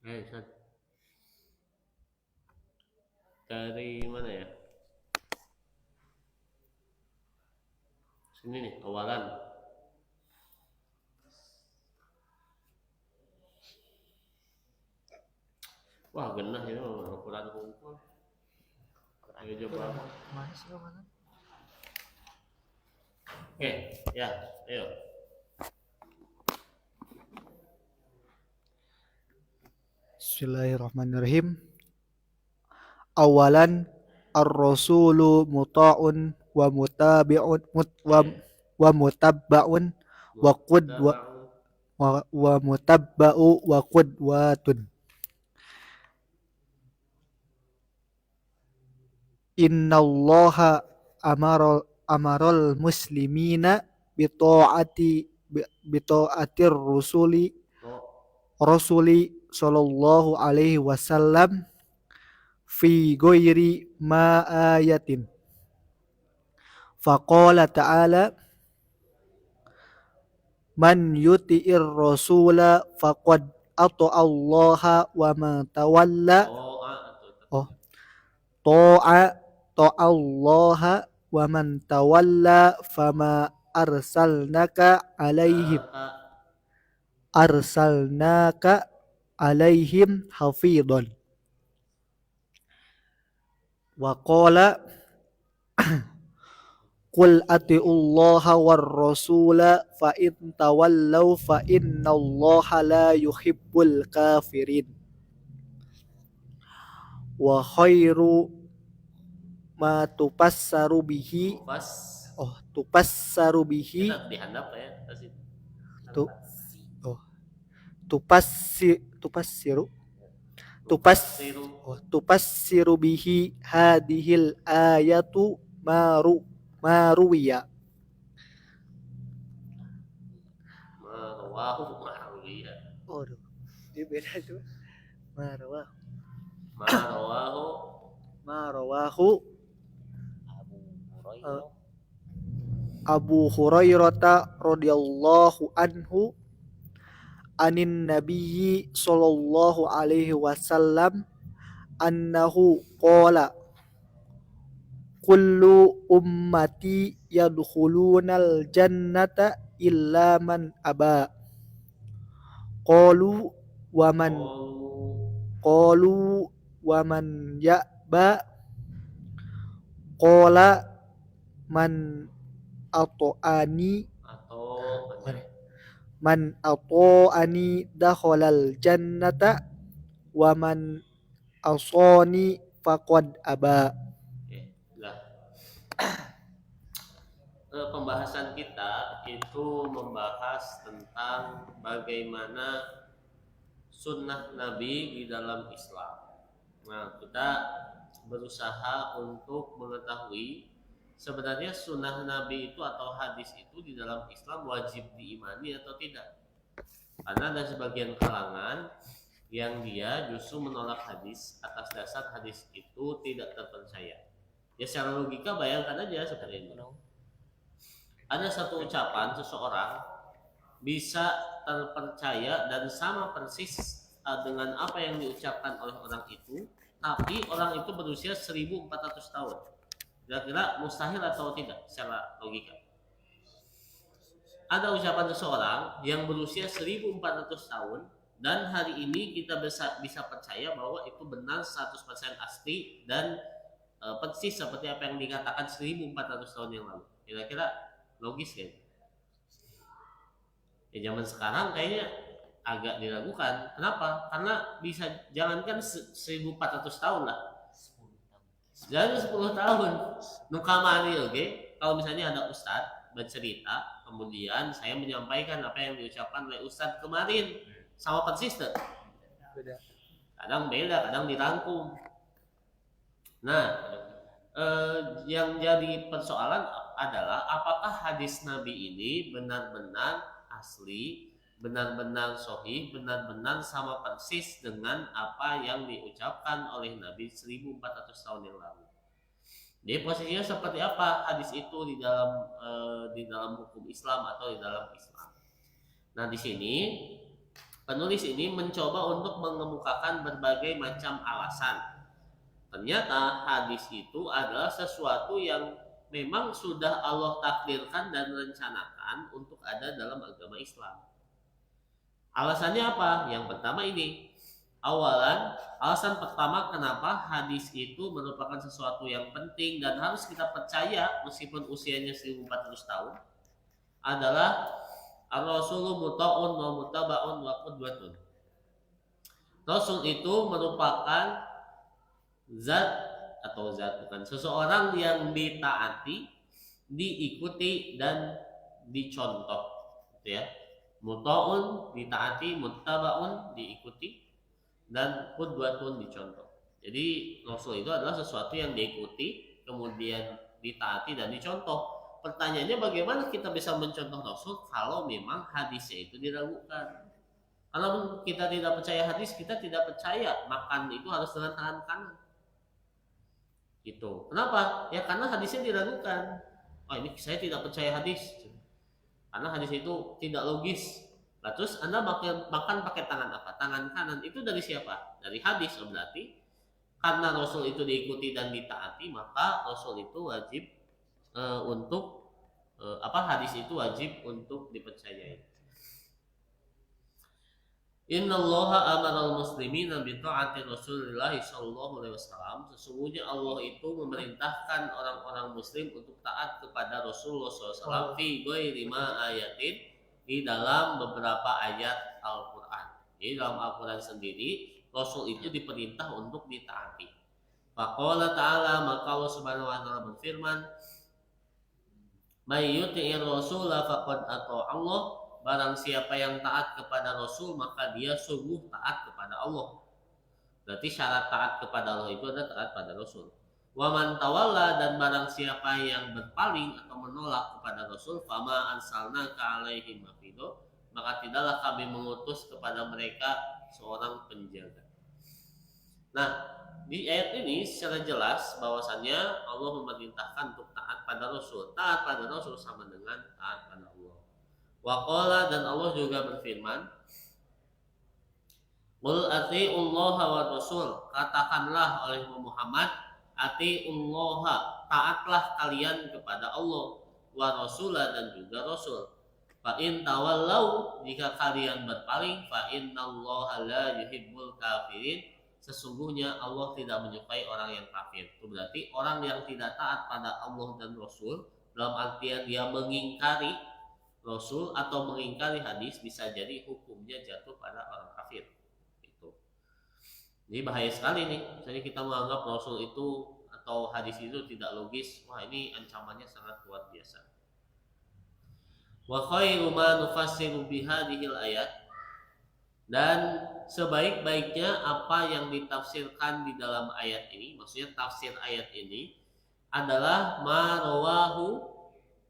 Ustaz. Dari mana ya? Sini nih, awalan. Wah, genah ya ukuran hukum. Ayo coba. Oke, ya, ayo. Bismillahirrahmanirrahim. Awalan ar-rasulu muta'un wa mutabi'un wa mutabba'un wa qudwa Muttaba'u. wa mutabba'u wa qudwatun. Innallaha amaral muslimina bita'atir rasuli sallallahu alaihi wasallam fi ghairi ma ayatin. Faqala ta'ala man yuti'ir rasula faqad ata'allaha wa man tawalla ta'allaha wa man tawalla fama arsalnaka alaihim hafidhan. Wa qala qul atiullaha war rasula fa in tawallaw fa innallaha la yuhibbul kafirin. Wa khairu ma tupassaru bihi Kita dihandap ya, kasih. tu tupassiru tupassiru bihi hadhil ayatu maruwiya. Maruwiya. Aduh, ini beda tuh. Marawahu Abu Hurairah radhiyallahu anhu anin nabiyyi sallallahu alaihi wasallam annahu qala kullu ummati yadkhulunal jannata illa man aba. Qalu wa man ya'ba. Qala man ato'ani dakhalal jannata wa man asani faqad aba. Pembahasan kita itu membahas tentang bagaimana sunnah Nabi di dalam Islam. Nah, kita berusaha untuk mengetahui sebenarnya sunnah Nabi itu atau hadis itu di dalam Islam wajib diimani atau tidak. Karena ada sebagian kalangan yang dia justru menolak hadis atas dasar hadis itu tidak terpercaya. Ya secara logika bayangkan aja seperti ini. Ada satu ucapan seseorang bisa terpercaya dan sama persis dengan apa yang diucapkan oleh orang itu, tapi orang itu berusia 1400 tahun. Kira-kira mustahil atau tidak secara logika? Ada ucapan seseorang yang berusia 1400 tahun dan hari ini kita bisa percaya bahwa itu benar 100% asli dan persis seperti apa yang dikatakan 1400 tahun yang lalu. Kira-kira logis kan? Ya zaman sekarang kayaknya agak diragukan. Kenapa? Karena bisa jalankan 1400 tahun lah. Jadi 10 tahun. Nukamani oke. Kalau misalnya ada ustadz bercerita, kemudian saya menyampaikan apa yang diucapkan oleh ustadz kemarin, sama persis tuh. Kadang beda, kadang dirangkum. Nah, yang jadi persoalan adalah apakah hadis Nabi ini benar-benar asli, benar-benar sahih, benar-benar sama persis dengan apa yang diucapkan oleh Nabi 1400 tahun yang lalu. Jadi posisinya seperti apa hadis itu di dalam hukum Islam atau di dalam Islam. Nah, di sini penulis ini mencoba untuk mengemukakan berbagai macam alasan. Ternyata hadis itu adalah sesuatu yang memang sudah Allah takdirkan dan rencanakan untuk ada dalam agama Islam. Alasannya apa? Yang pertama ini. Alasan pertama kenapa hadis itu merupakan sesuatu yang penting dan harus kita percaya meskipun usianya 1400 tahun adalah ar-rasulu muta'un wa mutaba'un wa qudwatun. Rasul itu merupakan zat bukan seseorang yang ditaati, diikuti dan dicontoh, gitu ya. Muta'un ditaati, muttaba'un diikuti, dan qudwatun dicontoh. Jadi Rasul itu adalah sesuatu yang diikuti, kemudian ditaati dan dicontoh. Pertanyaannya bagaimana kita bisa mencontoh Rasul kalau memang hadisnya itu diragukan? Kalau kita tidak percaya hadis, kita tidak percaya makan itu harus dengan tangan kanan. Gitu. Kenapa? Ya karena hadisnya diragukan. Oh ini saya tidak percaya hadis. Karena hadis itu tidak logis. Nah, terus Anda makan pakai tangan apa? Tangan kanan. Itu dari siapa? Dari hadis. Oh, berarti karena Rasul itu diikuti dan ditaati, maka Rasul itu wajib untuk hadis itu wajib untuk dipercayai. Innallaha amaral muslimina bi ta'ati Rasulillah sallallahu alaihi wasallam. Sesungguhnya Allah itu memerintahkan orang-orang muslim untuk taat kepada Rasulullah SAW fi ghairi ma ayatin, di dalam beberapa ayat Al-Qur'an. Jadi dalam Al-Qur'an sendiri Rasul itu diperintah untuk ditaati. Faqala ta'ala, maka Allah Subhanahu wa taala berfirman, "May yuti'ir rasula faqad ata Allah." Barang siapa yang taat kepada Rasul, maka dia sungguh taat kepada Allah. Berarti syarat taat kepada Allah itu adalah taat pada Rasul. Wa man tawalla, dan barang siapa yang berpaling atau menolak kepada Rasul, fama arsalnaka alaihim hafido, maka tidaklah kami mengutus kepada mereka seorang penjaga. Nah, di ayat ini secara jelas bahwasannya Allah memerintahkan untuk taat pada Rasul. Taat pada Rasul sama dengan taat pada Allah. Waqala, dan Allah juga berfirman, Qul ati'ullaha wa rasul, katakanlah oleh Muhammad, ati'ullaha, taatlah kalian kepada Allah, wa rasulah, dan juga Rasul. Fa in tawallau, jika kalian berpaling, fa innallaha la yuhibbul kafirin, sesungguhnya Allah tidak menyukai orang yang kafir. Itu berarti orang yang tidak taat pada Allah dan Rasul, dalam artian dia mengingkari Rasul atau mengingkari hadis, bisa jadi hukumnya jatuh pada orang kafir. Itu. Jadi bahaya sekali nih. Misalnya kita menganggap Rasul itu atau hadis itu tidak logis, wah ini ancamannya sangat luar biasa. Wa khairu ma nufassiru bihadhil ayat, dan sebaik-baiknya apa yang ditafsirkan di dalam ayat ini, maksudnya tafsir ayat ini adalah ma rawahu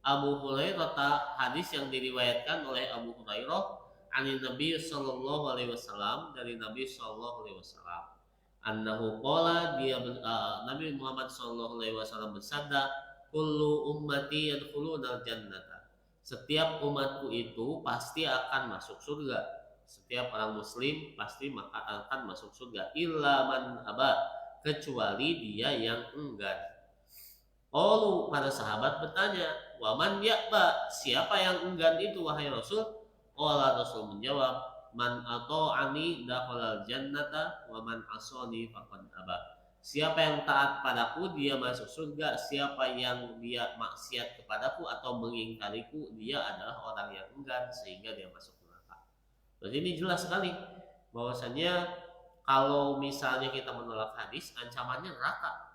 Abu Hurairah, hadis yang diriwayatkan oleh Abu Hurairah dari Nabi sallallahu alaihi wasallam, dari Nabi sallallahu alaihi wasallam. Annahu qala, Nabi Muhammad sallallahu alaihi wasallam bersabda, kullu ummati yadkhulunal jannata. Setiap umatku itu pasti akan masuk surga. Setiap orang muslim pasti akan masuk surga, illa man aba, kecuali dia yang enggan. Qalu, para sahabat bertanya, wa man ya'ba, siapa yang enggan itu wahai Rasul? Qala, Rasul menjawab, man ata'ani dakhalal jannata wa man asani faqad aba. Siapa yang taat padaku dia masuk surga, siapa yang dia maksiat kepadaku atau mengingkariku dia adalah orang yang enggan sehingga dia masuk neraka. Jadi ini jelas sekali bahwasannya kalau misalnya kita menolak hadis, ancamannya neraka.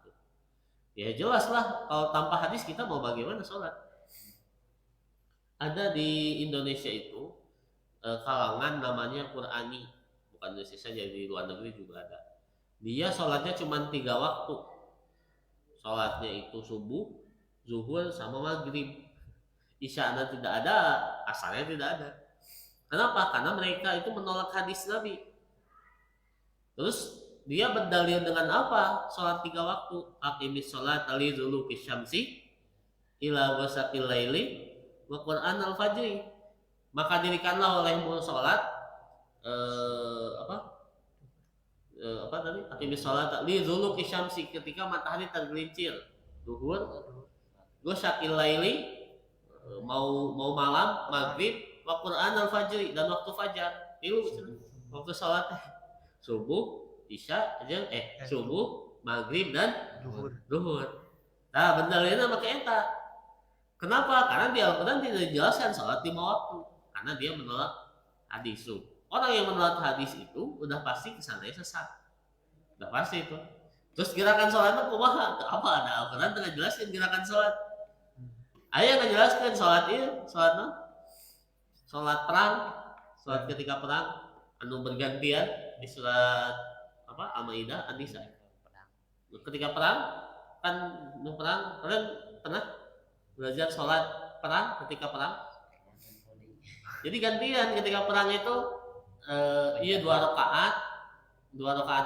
Ya jelas lah, kalau tanpa hadis kita mau bagaimana sholat? Ada di Indonesia itu kalangan namanya Qur'ani, bukan Indonesia saja, di luar negeri juga ada. Dia sholatnya cuma 3 waktu. Sholatnya itu subuh, zuhur, sama maghrib. Isya'nya tidak ada, asarnya tidak ada. Kenapa? Karena mereka itu menolak hadis Nabi. Terus dia berdalil dengan apa? Sholat 3 waktu. Aqimis sholat liduluki syamsi ila ghasaqil laili wa Qur'an al-fajri. Maka dirikanlah olehmu sholat apa apa tadi aqimis sholat li dzuluki syamsi ketika matahari tergelincir duhur gue syakil laili mau malam maghrib wa Qur'an al fajri dan waktu fajar tilu waktu sholat subuh isya aja subuh maghrib dan duhur nah bener ini pakai eta kenapa karena di Al-Quran tidak dijelaskan sholat lima waktu karena dia menolak hadis orang yang menolak hadis itu udah pasti kesananya sesat udah pasti itu terus gerakan sholatnya kumaha apa ada Al-Quran tengah jelaskan gerakan sholat ayah nggak jelaskan sholat ini sholat perang sholat ketika perang anu bergantian di surat apa Al-Maidah An-Nisa ketika perang kan perang kalian pernah belajar sholat perang ketika perang jadi gantian ketika perang itu iya dua rakaat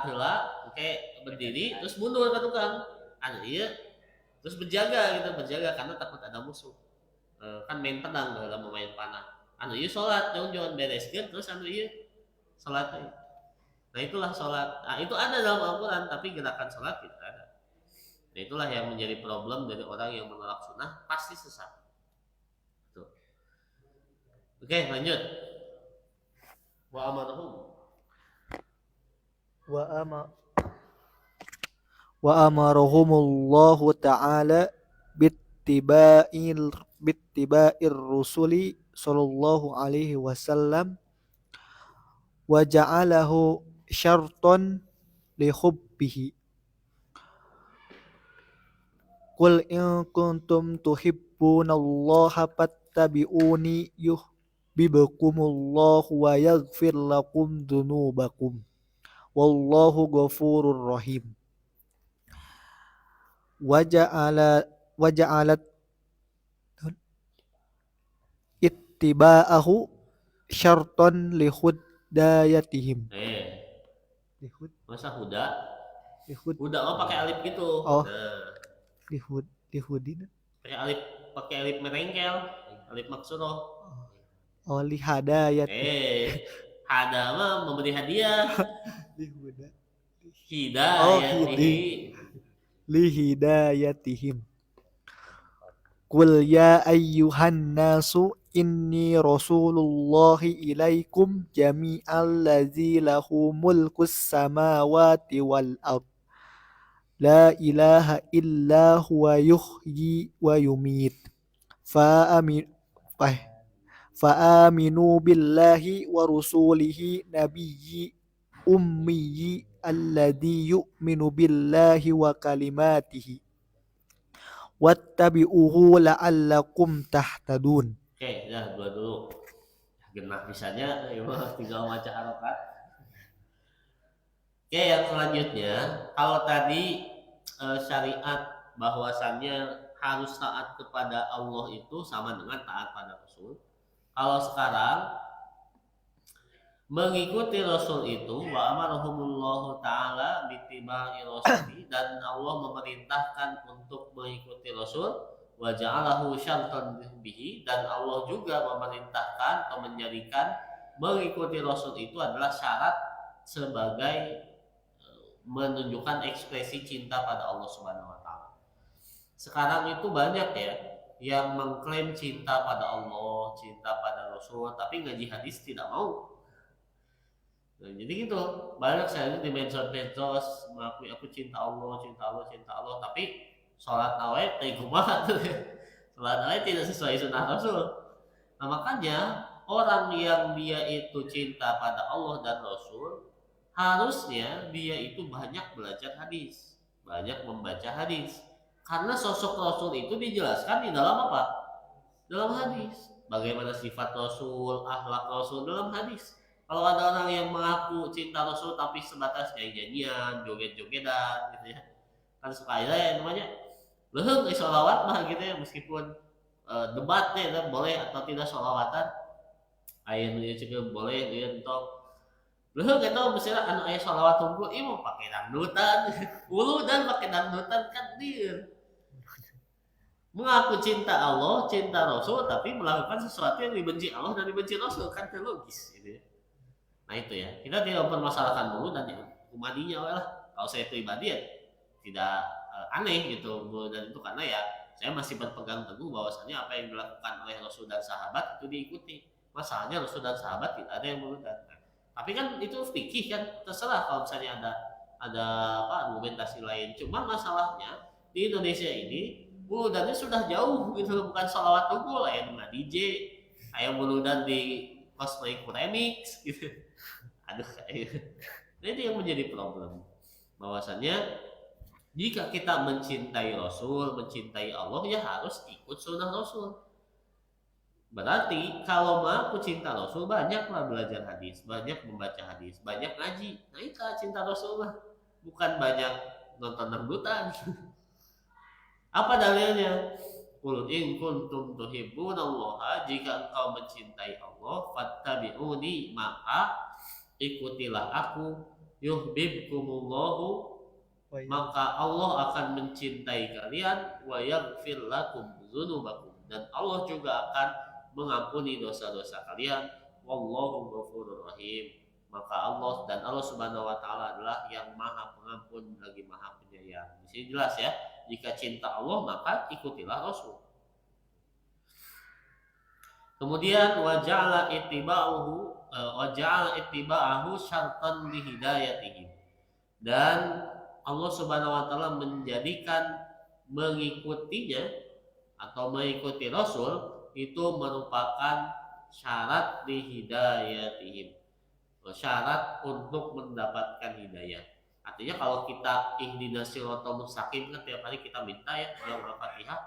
heula oke berdiri terus mundur ke tukang iya terus berjaga karena takut ada musuh kan main pedang dalam main panah iya sholat jangan bereskeun terus iya sholat nah itulah sholat nah itu ada dalam Al-Quran tapi gerakan sholat tidak ada nah itulah yang menjadi problem dari orang yang menolak sunnah pasti sesat tuh. Oke lanjut wa amarahum wa amarahumullahu ta'ala bittiba'ir rusuli sallallahu alaihi wasallam wa ja'alahu syarton li hubbihi qul in kuntum tuhibbunallaha fattabi'uni yuhibbukumullahu wa yaghfir lakum dzunubakum wallahu ghafurur rahim waja'alat ittiba'ahu syarton li hudayatihim masa huda lihud huda pakai alif gitu nah lihudina pakai alif merengkel alif maksuroh lihadayat hada mah memberi hadiah lihuda lihidayatihim qul ya ayyuhan nasu inni rasulullahi ilaikum jami'al ladzi lahu mulkus samawati wal ard la ilaha illa huwa yuhyi wa yumit fa'aminu billahi wa rusulihi nabiyyi ummiyi alladhi yu'minu billahi wa kalimatihi wattabi'uhu la'allakum tahtadun. Oke, ya dua dulu genah bisanya tinggal baca harokat. Oke, yang selanjutnya kalau tadi syariat bahwasannya harus taat kepada Allah itu sama dengan taat pada Rasul. Kalau sekarang mengikuti Rasul itu wa amarahumullahu ta'ala bittiba'i rasuli dan Allah memerintahkan untuk mengikuti Rasul wa ja'alahu syartan bihi dan Allah juga memerintahkan atau menjadikan mengikuti Rasul itu adalah syarat sebagai menunjukkan ekspresi cinta pada Allah Subhanahu wa taala. Sekarang itu banyak ya yang mengklaim cinta pada Allah, cinta pada Rasul tapi ngaji hadis tidak mau. Nah, jadi gitu banyak saya di medsos mengakui aku cinta Allah tapi sholat awet kumaha sholat awet tidak sesuai sunnah Rasul. Nah makanya orang yang dia itu cinta pada Allah dan Rasul harusnya dia itu banyak belajar hadis, banyak membaca hadis karena sosok Rasul itu dijelaskan di dalam apa? Dalam hadis. Bagaimana sifat Rasul, akhlak Rasul dalam hadis. Kalau ada orang yang mengaku cinta Rasul tapi sebatas nyanyi-nyanyian, joget-jogetan gitu ya. Kan suka aja ya namanya leuheung sholawat mah gitu ya meskipun debat ya boleh atau tidak sholawatan. Aya nu ceuk boleh dia entok. Leuheung eta misalnya anu aya sholawat unggul ieu mah pake dangdutan. Ulu dan pake dangdutan kan dieu. Mengaku cinta Allah, cinta Rasul tapi melakukan sesuatu yang dibenci Allah dan dibenci Rasul kan logis gitu ya. Nah itu ya, kita tidak mempermasalahkan dulu dan kumadinya lah. Kalau saya pribadi ya tidak aneh gitu dan itu karena ya saya masih berpegang teguh bahwasannya apa yang dilakukan oleh Rasul dan sahabat itu diikuti. Masalahnya Rasul dan sahabat tidak ada yang berbeda. Tapi kan itu fikih kan terserah kalau misalnya ada apa argumentasi lain. Cuma masalahnya di Indonesia ini buludannya sudah jauh gitu, bukan sholawat unggul yang dengan DJ, kayak buludan di cosplay remix gitu. Aduh, itu yang menjadi problem. Bahwasannya jika kita mencintai Rasul, mencintai Allah, ya harus ikut sunnah Rasul. Berarti kalau mau cinta Rasul, banyaklah belajar hadis, banyak membaca hadis, banyak ngaji. Nah itu cinta Rasul lah. Bukan banyak nonton dangdutan. Apa dalilnya? Qul in kuntum tuhibbunallaha, jika engkau mencintai Allah, fattabi'uni, maka ikutilah aku, yuhibbukumullahu, maka Allah akan mencintai kalian, wa yaghfir lakum dzunubakum, dan Allah juga akan mengampuni dosa-dosa kalian, wallahu ghafurur rahim. Maka Allah dan Allah Subhanahu wa taala adalah yang Maha Pengampun lagi Maha Penyayang. Di sini jelas ya, jika cinta Allah maka ikutilah Rasul. Kemudian waja'ala ittiba'ahu syartan li hidayatihim. Dan Allah Subhanahu wa taala menjadikan mengikutinya atau mengikuti Rasul itu merupakan syarat di hidayatihim, syarat untuk mendapatkan hidayah. Artinya kalau kita ihdinas siratal mustaqim kan tiap hari kita minta ya dalam Al-Fatihah,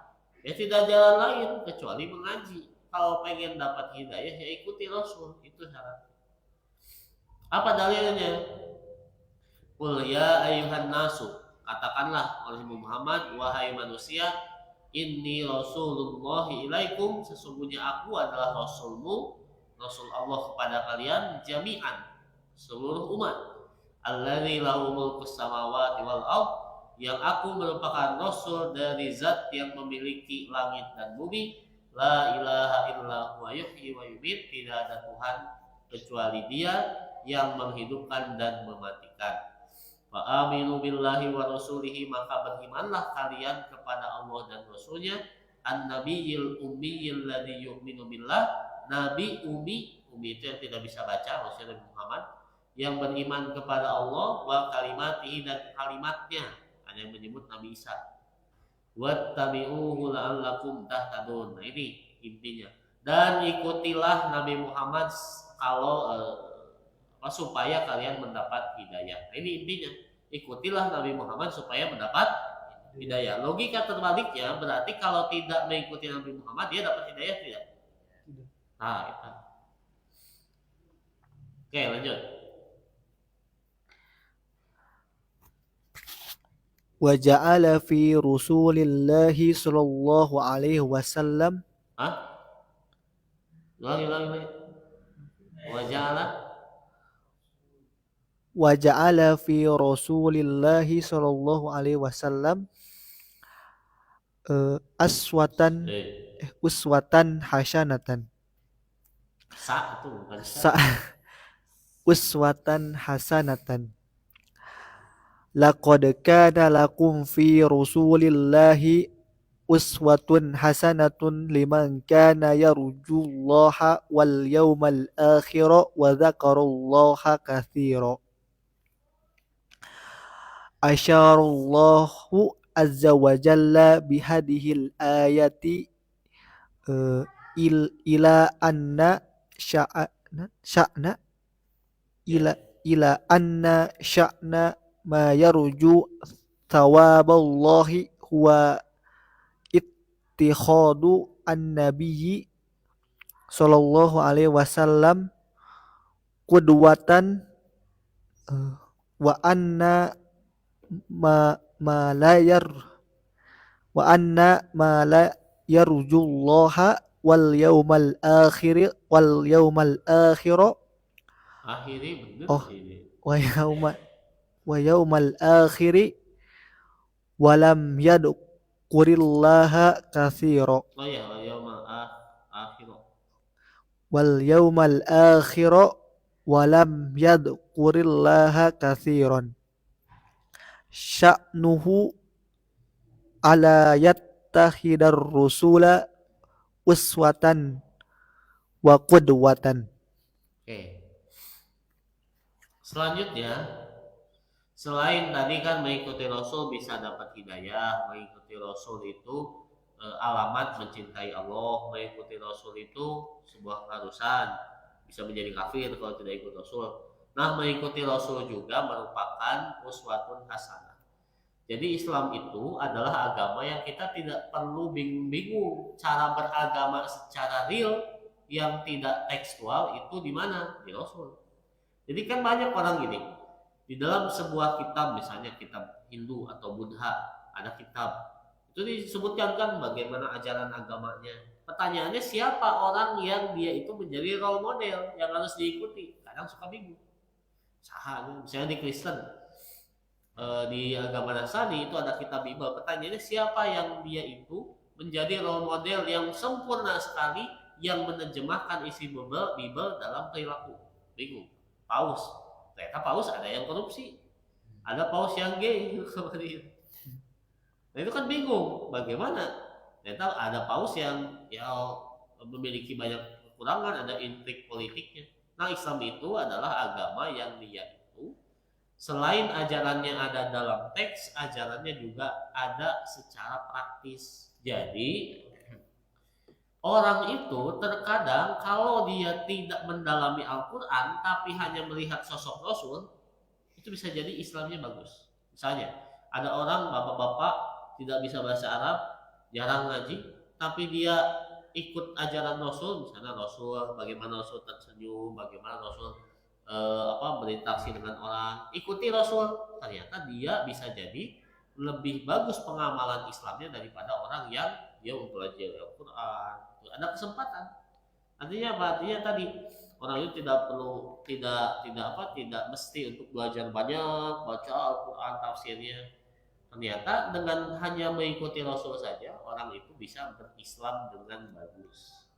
ya tidak jalan lain kecuali mengaji. Kalau pengen dapat hidayah ya ikuti Rasul, itu syarat. Apa dalilnya? Qul ya ayyuhan nasu, katakanlah oleh Muhammad, wahai manusia, inni rasulullahi ilaikum, sesungguhnya aku adalah rasulmu, rasul Allah kepada kalian, jami'an, seluruh umat. Alladzi lahu mulkus samawati wal ardh, yang aku merupakan rasul dari zat yang memiliki langit dan bumi. La ilaha illa huwa yuhyi wa yumiit, tidak ada Tuhan kecuali Dia yang menghidupkan dan mematikan. Wa aminu billahi wa rasulihi, maka berimanlah kalian kepada Allah dan Rasulnya. An-nabiyil ummiyil ladzi yu'minu billah, nabi ummi itu yang tidak bisa baca, maksudnya Nabi Muhammad, yang beriman kepada Allah, wa kalimatihi, dan kalimatnya, ada yang menyebut Nabi Isa. Wattabi'uhu la'allakum tahtadun. Nah ini intinya. Dan ikutilah Nabi Muhammad kalau supaya kalian mendapat hidayah. Nah, ini intinya. Ikutilah Nabi Muhammad supaya mendapat hidayah. Logika terbaliknya berarti kalau tidak mengikuti Nabi Muhammad dia dapat hidayah tidak? Tidak. Nah, itu. Oke, lanjut. Wa ja'ala fi Rasulillahi sallallahu alaihi wasallam. Hah? Ulangi. Wa ja'ala fi Rasulillahi sallallahu alaihi wasallam uswatan hasanatan. Itu bukan Uswatan hasanatan. Laqad kana lakum fi Rasulillahi uswatun hasanatun liman kana yarjullaha wal yawmal akhir wa dzakarallaha katsira. Asyarallahu azza wa jalla bihadihil ayati ila anna sya'na ila anna sya'na ma yarju thawaballahi huwa ittikhadu an-nabiyyi sallallahu alaihi wasallam qudwatan wa anna ma la yarjullaha wal yawmal akhir akhiri bener ini. wa yawmal akhiri walam yadkurillaha katsira. Oh ya, wal yawmal akhir. Wal yawmal akhir walam yadhkurillaha katsiran. Sya'nuhu ala yattakhidar rusula uswatan wa qudwatan. Oke. Selanjutnya, selain tadi kan mengikuti Rasul bisa dapat hidayah, mengikuti Rasul itu alamat mencintai Allah, mengikuti Rasul itu sebuah keharusan, bisa menjadi kafir kalau tidak ikut Rasul. Nah, mengikuti Rasul juga merupakan uswatun hasanah. Jadi Islam itu adalah agama yang kita tidak perlu bingung-bingung cara beragama secara real yang tidak tekstual itu di mana? Di Rasul. Jadi kan banyak orang gini, di dalam sebuah kitab misalnya kitab Hindu atau Buddha ada kitab itu disebutkan kan bagaimana ajaran agamanya. Pertanyaannya siapa orang yang dia itu menjadi role model yang harus diikuti? Kadang suka bingung. Misalnya di Kristen, di agama Nasrani itu ada kitab Bible. Pertanyaannya siapa yang dia itu menjadi role model yang sempurna sekali yang menerjemahkan isi Bible dalam perilaku? Bingung. Paus. Ternyata Paus ada yang korupsi. Ada Paus yang gay. Nah itu kan bingung. Bagaimana? Ternyata ada Paus yang ya memiliki banyak kekurangan, ada intrik politiknya. Nah Islam itu adalah agama yang dia itu selain ajarannya ada dalam teks, ajarannya juga ada secara praktis. Jadi orang itu terkadang kalau dia tidak mendalami Al-Quran tapi hanya melihat sosok Rasul, itu bisa jadi Islamnya bagus. Misalnya ada orang bapak-bapak tidak bisa bahasa Arab, jarang ngaji, tapi dia ikut ajaran Rasul, misalnya Rasul bagaimana Rasul tersenyum, bagaimana Rasul berinteraksi dengan orang, ikuti Rasul, ternyata dia bisa jadi lebih bagus pengamalan Islamnya daripada orang yang dia mempelajari Al-Quran. Ada kesempatan. Artinya apa? Artinya tadi orang itu tidak mesti untuk belajar banyak, baca Al-Quran tafsirnya. Ternyata dengan hanya mengikuti Rasul saja orang itu bisa berislam dengan bagus.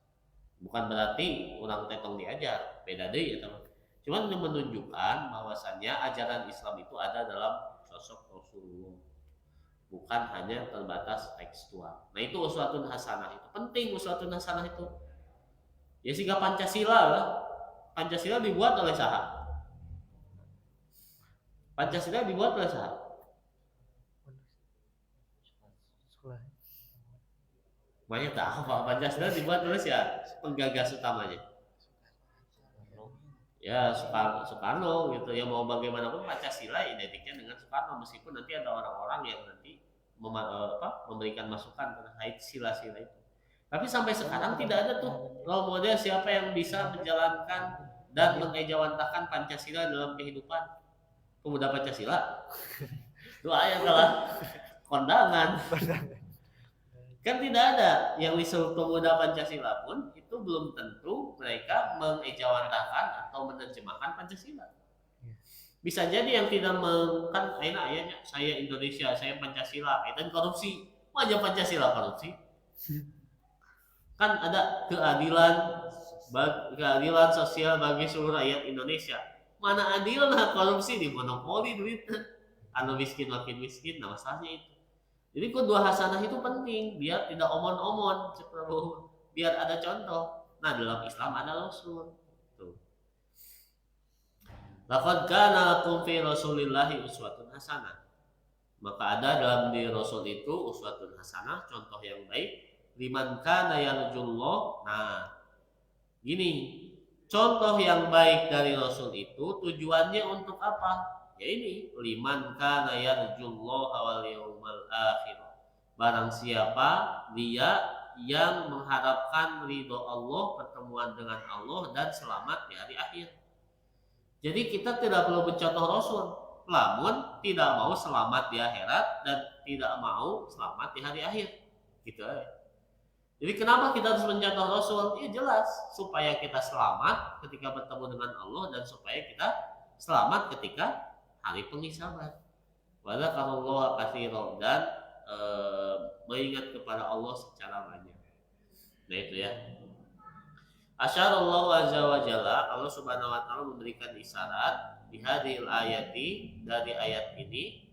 Bukan berarti orang tetong diajar, beda deh ya teman. Cuman menunjukkan bahwasannya ajaran Islam itu ada dalam sosok Rasulullah, bukan hanya terbatas tekstual. Nah itu uswatun hasanah itu penting. Uswatun hasanah itu ya sehingga Pancasila lah. Pancasila dibuat oleh saha? Pancasila dibuat oleh saha? Banyak tahu Pak, Pancasila dibuat oleh siapa? Penggagas utamanya ya Soekarno gitu ya. Mau bagaimanapun Pancasila identiknya dengan Soekarno, meskipun nanti ada orang-orang yang nanti memberikan masukan terkait sila-sila itu. Tapi sampai sekarang tidak ada tuh role model siapa yang bisa menjalankan dan mengejawantahkan Pancasila dalam kehidupan. Pemuda Pancasila doa yang kalah kondangan kan tidak ada yang disebut pemuda Pancasila pun itu belum tentu mereka mengejawantahkan atau menerjemahkan Pancasila. Bisa jadi yang tidak kan ayahnya saya Indonesia, saya Pancasila, itu korupsi. Wajah Pancasila korupsi. Kan ada keadilan sosial bagi seluruh rakyat Indonesia. Mana adil lah korupsi di monopoli duit. Anu miskin makin miskin, nah masalahnya itu. Jadi kedua hasanah itu penting, biar tidak omon-omon, biar ada contoh. Nah dalam Islam ada Rasul. Tuh. Laqad kana lakum fi Rasulillahi uswatun hasanah. Maka ada dalam diri Rasul itu uswatun hasanah, contoh yang baik. Liman kana yarjullah. Nah, gini, contoh yang baik dari Rasul itu tujuannya untuk apa? Ya ini, liman kana yarjullah wal yaumal akhir. Barang siapa dia yang mengharapkan ridho Allah, pertemuan dengan Allah dan selamat di hari akhir. Jadi kita tidak perlu mencontoh Rasul, namun tidak mau selamat di akhirat dan tidak mau selamat di hari akhir. Gitu aja. Jadi kenapa kita harus mencontoh Rasul? Ya jelas, supaya kita selamat ketika bertemu dengan Allah dan supaya kita selamat ketika hari penghisaban. Wadzakarullah katsiran dan mengingat kepada Allah secara banyak. Nah itu ya. Asyarallahu azza wa jalla, Allah subhanahu wa ta'ala memberikan isyarat bihadil ayati, dari ayat ini,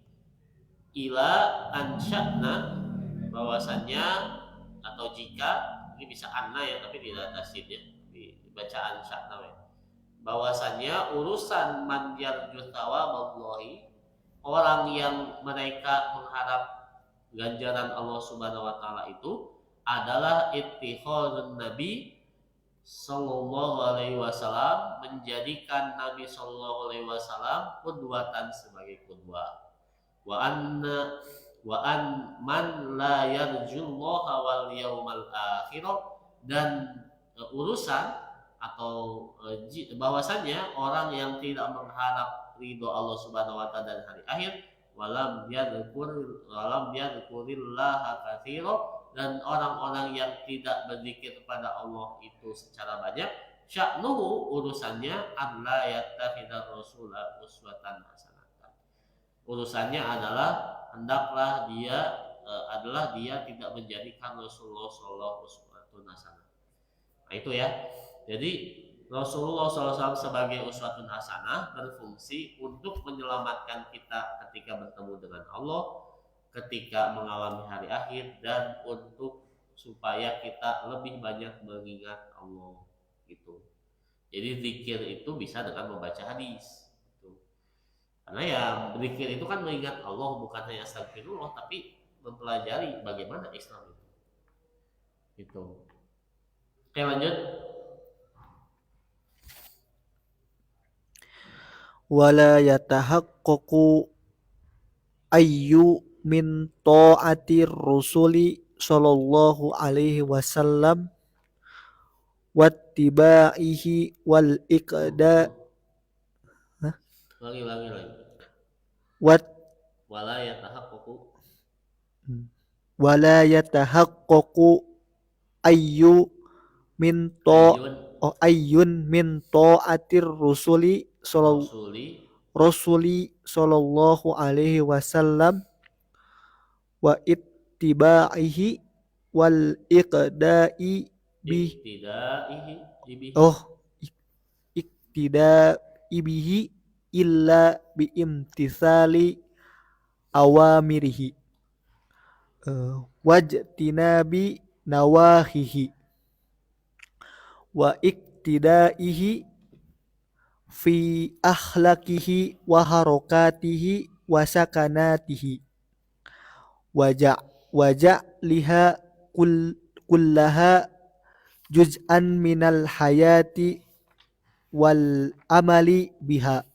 ila ansya'na, bahwasannya atau jika, ini bisa anna ya tapi tidak tasydid ya, dibaca ansya'na ya, bahwasannya urusan man yarju thawaballahi, orang yang mereka mengharap ganjaran Allah subhanahu wa ta'ala itu adalah ittikhadun nabi sallallahu alaihi wasallam, menjadikan Nabi sallallahu alaihi wasallam qudwatan, sebagai qudwah. Wa an man la yarjullaha wal yaumal akhir, dan urusan atau bahwasannya orang yang tidak mengharap ridho Allah subhanahu wa ta'ala dan hari akhir, walam yadhkurillaha katsira, dan orang-orang yang tidak berzikir kepada Allah itu secara banyak, sya'nuhu, urusannya alla yattakhidar rasula uswatan hasanatan, urusannya adalah hendaklah dia tidak menjadikan Rasulullah sallallahu uswatun hasanah. Nah itu ya. Jadi Rasulullah SAW sebagai uswatun hasanah berfungsi untuk menyelamatkan kita ketika bertemu dengan Allah, ketika mengalami hari akhir, dan untuk supaya kita lebih banyak mengingat Allah gitu. Jadi zikir itu bisa dengan membaca hadis gitu. Karena ya zikir itu kan mengingat Allah, bukan hanya astagfirullah, tapi mempelajari bagaimana Islam itu. Gitu. Oke, lanjut. Wala yatahaqqaqu ayyu min ta'atir rusuli sallallahu alaihi wasallam wattiba'ihi wal iqda Lagi. wat Wala yatahaqqaqu wala yatahaqqaqu ayyu min ayyun min ta'atir rusuli sallallahu alaihi wasallam wa ittiba'ihi wal iqda'i iktida'i bihi illa bi imtithali awamirihi wajtinabi nawahihi wa iktida'ihi fi akhlaqihi wa harakatihi wa sakanatihi wajah liha kullaha juz'an minal hayati wal amali biha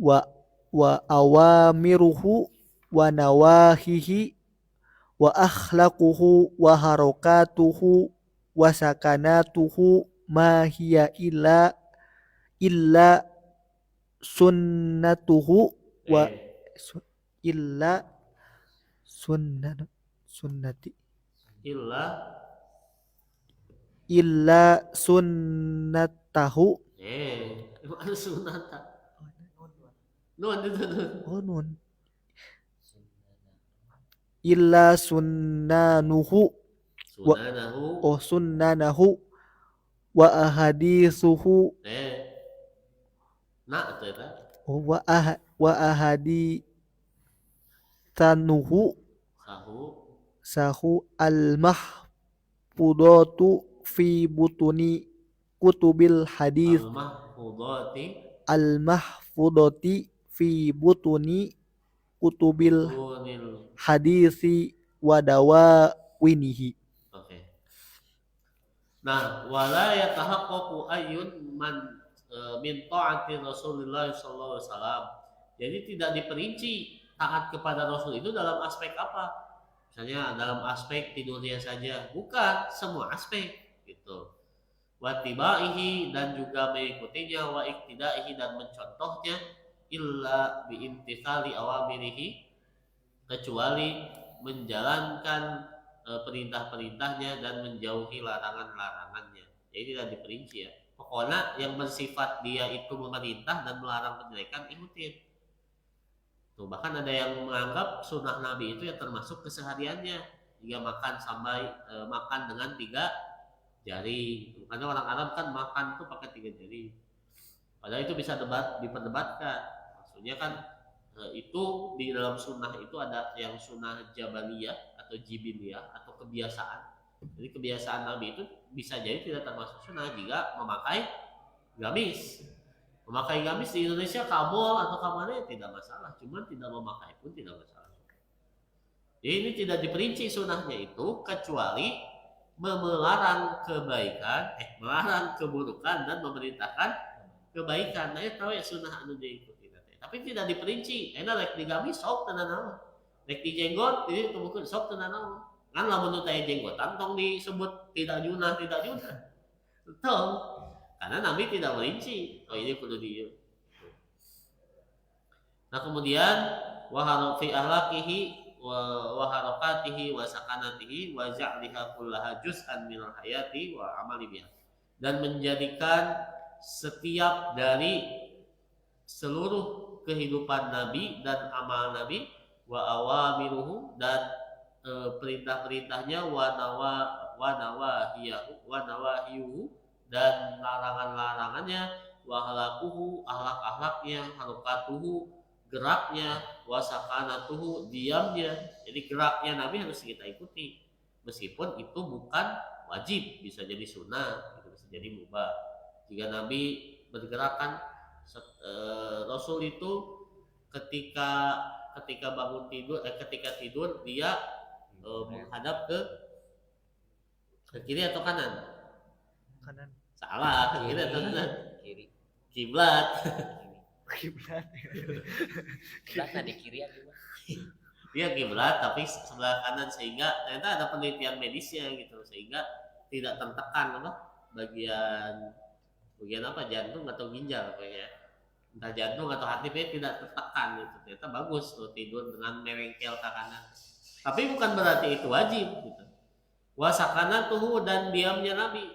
wa awamiruhu wa nawahihi wa akhlaquhu wa harakatuhu wa sakanatuhu ma hiya illa sunnatuhu wa illa sunnati illa sunnatahu sunnata nun illa sunnanahu wa ahadithuhu wa ahadithanuhu sahu al-mahfudatu fi butuni kutubil hadith al-mahfudati fi butuni kutubil hadithi wa dawawinihi. Oke. Nah, wala yatahaqqaqu ayyun man min ta'ati Rasulullah sallallahu alaihi wasallam. Jadi tidak diperinci taat kepada Rasul itu dalam aspek apa? Misalnya dalam aspek tidurnya saja, bukan, semua aspek gitu. Wattibaihi, dan juga mengikutinya, wa iktidaihi, dan mencontohnya, illa bi imtithali awamirihi, kecuali menjalankan perintah-perintahnya dan menjauhi larangan-larangannya. Jadi tidak diperinci ya. Pokoknya yang bersifat dia itu memerintah dan melarang kejelekan, ikutin. Tuh, bahkan ada yang menganggap sunnah Nabi itu ya termasuk kesehariannya. Dia makan sampai makan dengan 3 jari. Karena orang Arab kan makan tuh pakai 3 jari. Padahal itu bisa diperdebatkan. Maksudnya kan itu di dalam sunnah itu ada yang sunnah jabaliyah atau jibiliyah atau kebiasaan. Jadi kebiasaan Nabi itu bisa jadi tidak termasuk sunnah jika memakai gamis. Memakai gamis di Indonesia kabel atau kamarnya tidak masalah, cuman tidak memakai pun tidak masalah. Jadi ini tidak diperinci sunnahnya itu kecuali melarang kebaikan, melarang keburukan dan memerintahkan kebaikan. Nah, tahu ya sunnah anu diikuti nanti. Tapi tidak diperinci. Enak rek digamis sok tenan naon. Rek dijenggot jadi kebukeun sok tenan naon. Kan lamun teu taya jenggotan tong disebut tidak junah, tidak junah. Betul. Karena Nabi tidak merinci. Oh ini perlu di. Nah kemudian fi ahlakihi wa harakatihi wa sakanatihi wa ja'liha kullaha juz'an minal hayati wa amali biha. Dan menjadikan setiap dari seluruh kehidupan Nabi dan amal Nabi wa awamiruhu dan perintah-perintahnya wa nawahiyahu dan larangan-larangannya wa halakuhu akhlak-akhlaknya harokatuhu geraknya wa sakanatuhu diamnya. Jadi geraknya Nabi harus kita ikuti meskipun itu bukan wajib, bisa jadi sunnah, bisa jadi mubah. Jika Nabi bergerakan Rasul itu ketika bangun tidur ketika tidur dia menghadap ke kiri atau kanan? Kanan. Salah, kiri atau kanan? Kiri. Kiblat. Kiblat. Kiblat di kiri aja. Dia kiblat tapi sebelah kanan sehingga ternyata ada penelitian medisnya gitu sehingga tidak tertekan apa bagian apa jantung atau ginjal kayaknya entah jantung atau hati tidak tertekan gitu. Ternyata bagus tuh tidur dengan merengkel ke kanan. Tapi bukan berarti itu wajib gitu. Wasakanatuhu dan diamnya Nabi.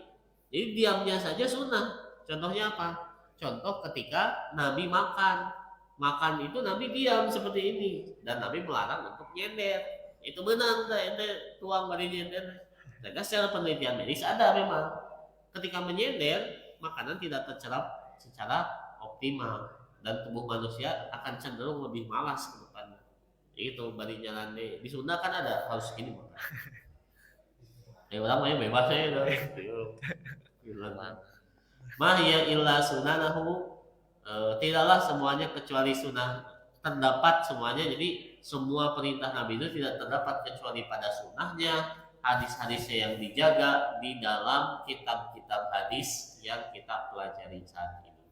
Jadi diamnya saja sunnah. Contohnya apa? Contoh ketika Nabi makan. Makan itu Nabi diam seperti ini dan Nabi melarang untuk nyender. Itu benar ente tuang bari nyender. Karena secara penelitian medis ada memang ketika menyender makanan tidak tercerap secara optimal dan tubuh manusia akan cenderung lebih malas ke depannya. Itu bari jalan di Sunda kan ada harus gini makan. Orang mah bebas ya mah ya illa sunanahu tidaklah semuanya kecuali sunnah terdapat semuanya. Jadi semua perintah Nabi itu tidak terdapat kecuali pada sunnahnya, hadis-hadisnya yang dijaga di dalam kitab-kitab hadis yang kita pelajari saat ini.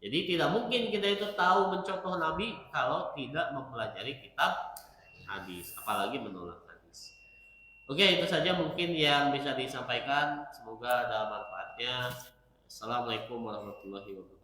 Jadi tidak mungkin kita itu tahu mencontoh Nabi kalau tidak mempelajari kitab hadis, apalagi menolak hadis. Oke, itu saja mungkin yang bisa disampaikan. Semoga ada manfaatnya. Assalamualaikum warahmatullahi wabarakatuh.